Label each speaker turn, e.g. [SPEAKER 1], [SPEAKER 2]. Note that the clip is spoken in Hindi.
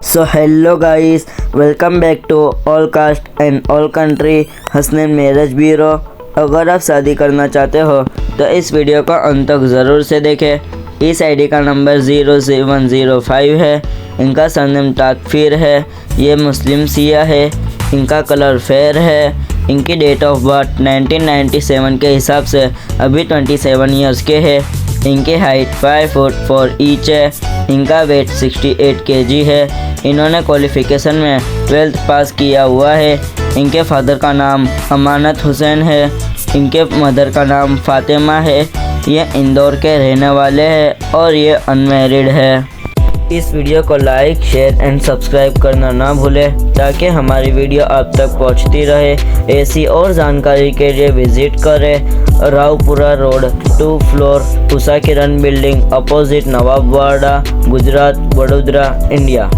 [SPEAKER 1] So hello guys, welcome back to all caste and all country Hasnain marriage bureau. अगर आप शादी करना चाहते हो तो इस वीडियो को अंत तक ज़रूर से देखें। इस आईडी का नंबर 0705 है। इनका सरनेम ताकफीर है। ये मुस्लिम सिया है। इनका कलर फेयर है। इनकी डेट ऑफ बर्थ 1997 के हिसाब से अभी 27 ईयर्स के है। इनकी हाइट 5 फुट 4 इंच है। इनका वेट 68 kg है। इन्होंने क्वालिफ़िकेशन में 12th पास किया हुआ है। इनके फादर का नाम अमानत हुसैन है। इनके मदर का नाम फातिमा है। ये इंदौर के रहने वाले हैं और ये अनमैरिड है। इस वीडियो को लाइक, शेयर एंड सब्सक्राइब करना ना भूलें ताकि हमारी वीडियो आप तक पहुंचती रहे। ऐसी और जानकारी के लिए विजिट करें Raopura road 2 floor Usha Kiran building opposite Nawabwada, Gujarat, Vadodara, India.